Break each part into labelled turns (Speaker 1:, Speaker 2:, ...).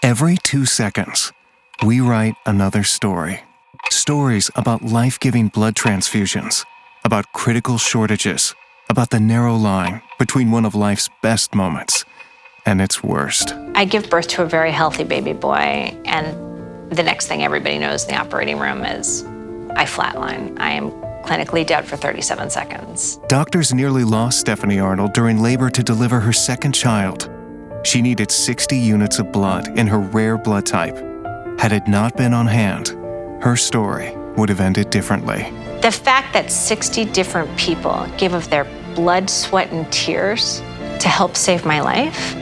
Speaker 1: Every 2 seconds, we write another story. Stories about life-giving blood transfusions, about critical shortages, about the narrow line between one of life's best moments and its worst.
Speaker 2: I give birth to a very healthy baby boy, and the next thing everybody knows in the operating room is I flatline. I am clinically dead for 37 seconds.
Speaker 1: Doctors nearly lost Stephanie Arnold during labor to deliver her second child. She needed 60 units of blood in her rare blood type. Had it not been on hand, her story would have ended differently.
Speaker 2: The fact that 60 different people gave of their blood, sweat, and tears to help save my life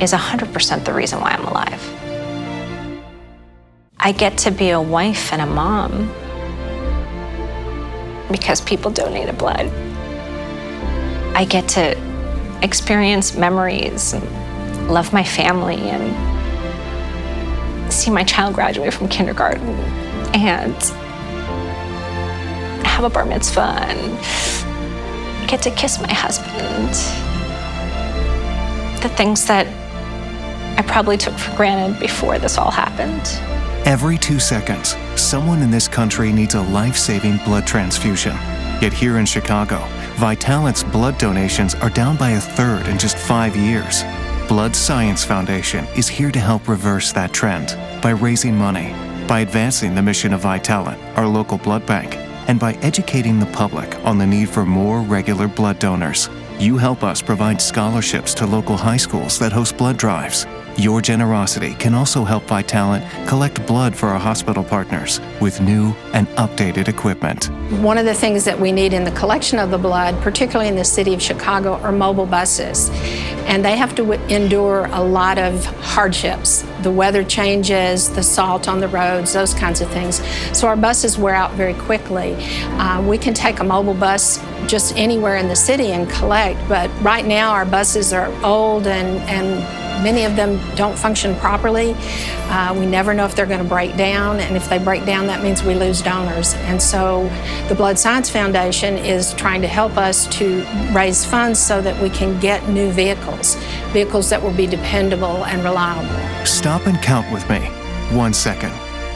Speaker 2: is 100% the reason why I'm alive. I get to be a wife and a mom because people donated blood. I get to experience memories and love my family and see my child graduate from kindergarten and have a bar mitzvah and get to kiss my husband. The things that I probably took for granted before this all happened.
Speaker 1: Every 2 seconds, someone in this country needs a life-saving blood transfusion. Yet here in Chicago, Vitalant's blood donations are down by a third in just 5 years. Blood Science Foundation is here to help reverse that trend by raising money, by advancing the mission of Vitalant, our local blood bank, and by educating the public on the need for more regular blood donors. You help us provide scholarships to local high schools that host blood drives. Your generosity can also help Vitalant collect blood for our hospital partners with new and updated equipment.
Speaker 3: One of the things that we need in the collection of the blood, particularly in the city of Chicago, are mobile buses. And they have to endure a lot of hardships. The weather changes, the salt on the roads, those kinds of things. So our buses wear out very quickly. We can take a mobile bus just anywhere in the city and collect, but right now our buses are old and many of them don't function properly. We never know if they're going to break down, and if they break down, that means we lose donors. And so the Blood Science Foundation is trying to help us to raise funds so that we can get new vehicles that will be dependable and reliable.
Speaker 1: Stop and count with me. 1 second,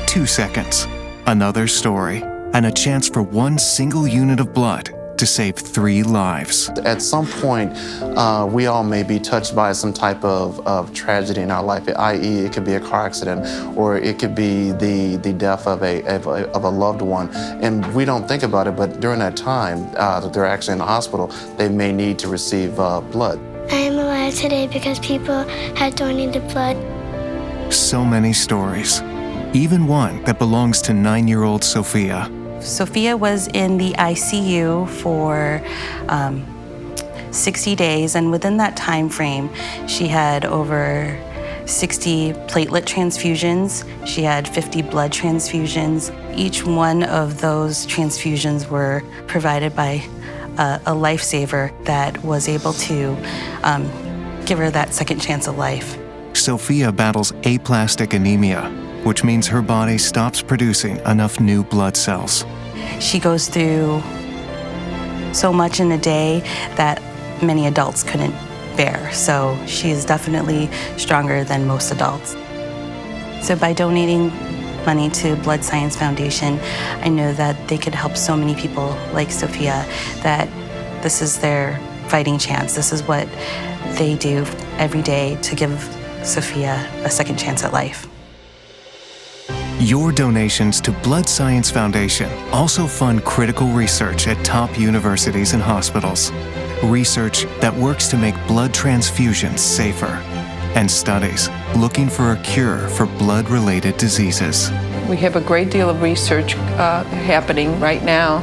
Speaker 1: 2 seconds, another story, and a chance for one single unit of blood to save 3 lives.
Speaker 4: At some point, we all may be touched by some type of tragedy in our life, i.e. it could be a car accident, or it could be the death of a loved one. And we don't think about it, but during that time that they're actually in the hospital, they may need to receive blood.
Speaker 5: I am alive today because people had donated blood.
Speaker 1: So many stories, even one that belongs to 9-year-old Sophia.
Speaker 6: Sophia was in the ICU for 60 days, and within that time frame, she had over 60 platelet transfusions. She had 50 blood transfusions. Each one of those transfusions were provided by a lifesaver that was able to give her that second chance of life.
Speaker 1: Sophia battles aplastic anemia, which means her body stops producing enough new blood cells.
Speaker 6: She goes through so much in a day that many adults couldn't bear, so she is definitely stronger than most adults. So by donating money to Blood Science Foundation, I know that they could help so many people like Sophia, that this is their fighting chance. This is what they do every day to give Sophia a second chance at life.
Speaker 1: Your donations to Blood Science Foundation also fund critical research at top universities and hospitals. Research that works to make blood transfusions safer. And studies looking for a cure for blood-related diseases.
Speaker 7: We have a great deal of research happening right now,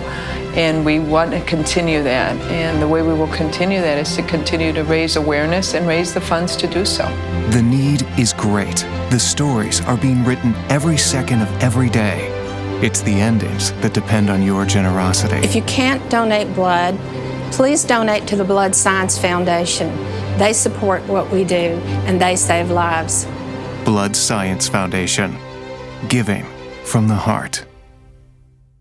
Speaker 7: and we want to continue that. And the way we will continue that is to continue to raise awareness and raise the funds to do so.
Speaker 1: The need is great. The stories are being written every second of every day. It's the endings that depend on your generosity.
Speaker 3: If you can't donate blood, please donate to the Blood Science Foundation. They support what we do, and they save lives.
Speaker 1: Blood Science Foundation. Giving from the heart.